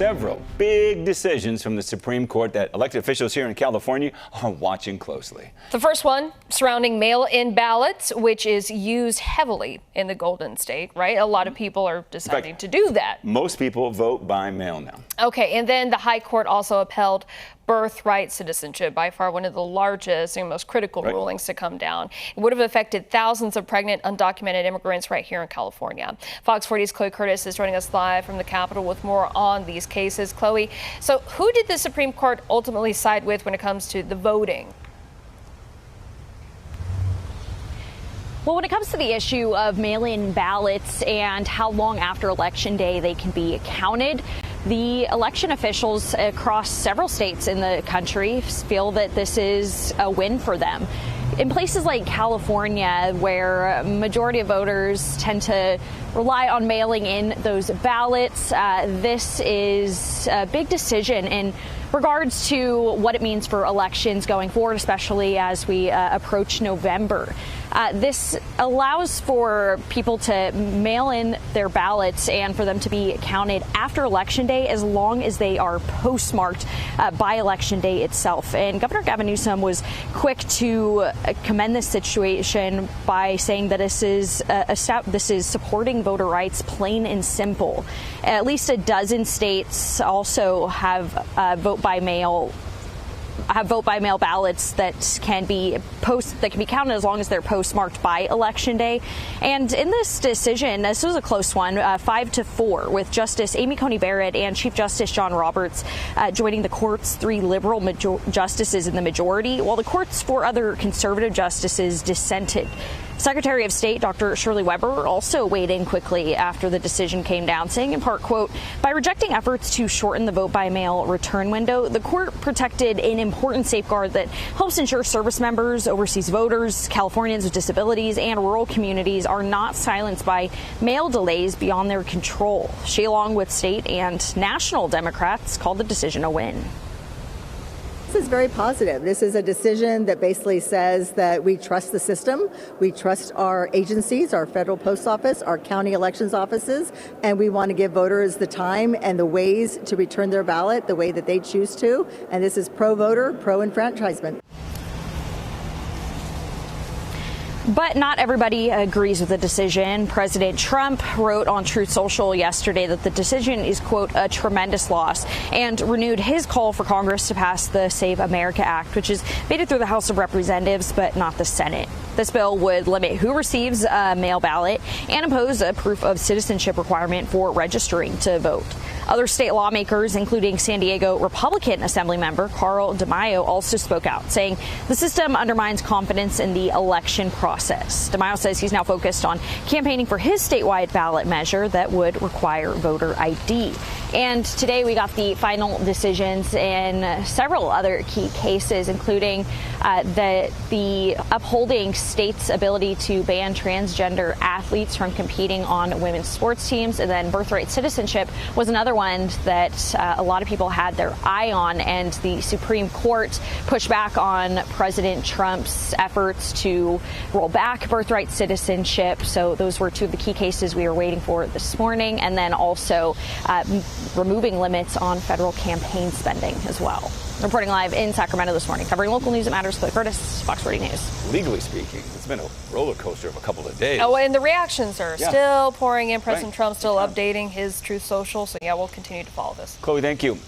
several big decisions from the Supreme Court that elected officials here in California are watching closely. The first one surrounding mail-in ballots, which is used heavily in the Golden State, right? A lot of people are deciding to do that. Most people vote by mail now. Okay, and then the High Court also upheld birthright citizenship, by far one of the largest and most critical rulings to come down. It would have affected thousands of pregnant, undocumented immigrants right here in California. Fox 40's Chloe Curtis is joining us live from the Capitol with more on these cases. Chloe, so who did the Supreme Court ultimately side with when it comes to the voting? Well, when it comes to the issue of mail-in ballots and how long after Election Day they can be counted, the election officials across several states in the country feel that this is a win for them. In places like California, where a majority of voters tend to rely on mailing in those ballots, this is a big decision in regards to what it means for elections going forward, especially as we approach November. This allows for people to mail in their ballots and for them to be counted after Election Day as long as they are postmarked by Election Day itself. And Governor Gavin Newsom was quick to commend this situation by saying that this is supporting voter rights, plain and simple. At least a dozen states also have vote by mail ballots that can be counted as long as they're postmarked by Election Day. And in this decision, this was a close one, 5-4, with Justice Amy Coney Barrett and Chief Justice John Roberts joining the court's three liberal justices in the majority, while the court's four other conservative justices dissented. Secretary of State Dr. Shirley Weber also weighed in quickly after the decision came down, saying in part, quote, "By rejecting efforts to shorten the vote by mail return window, the court protected an important safeguard that helps ensure service members, overseas voters, Californians with disabilities, and rural communities are not silenced by mail delays beyond their control." She, along with state and national Democrats, called the decision a win. This is very positive. This is a decision that basically says that we trust the system, we trust our agencies, our federal post office, our county elections offices, and we want to give voters the time and the ways to return their ballot the way that they choose to. And this is pro-voter, pro-enfranchisement. But not everybody agrees with the decision. President Trump wrote on Truth Social yesterday that the decision is, quote, "a tremendous loss," and renewed his call for Congress to pass the Save America Act, which is made it through the House of Representatives, but not the Senate. This bill would limit who receives a mail ballot and impose a proof of citizenship requirement for registering to vote. Other state lawmakers, including San Diego Republican Assembly member Carl DeMaio, also spoke out, saying the system undermines confidence in the election process. DeMaio says he's now focused on campaigning for his statewide ballot measure that would require voter ID. And today we got the final decisions in several other key cases, including the upholding states' ability to ban transgender athletes from competing on women's sports teams. And then birthright citizenship was another one that a lot of people had their eye on. And the Supreme Court pushed back on President Trump's efforts to roll back birthright citizenship. So those were two of the key cases we were waiting for this morning. And then also removing limits on federal campaign spending as well. Reporting live in Sacramento this morning, covering local news that matters, Chloe Curtis, Fox 40 News. Legally speaking, it's been a roller coaster of a couple of days. Oh, and the reactions are still pouring in. President Trump still updating his Truth Social. So, yeah, we'll continue to follow this. Chloe, thank you.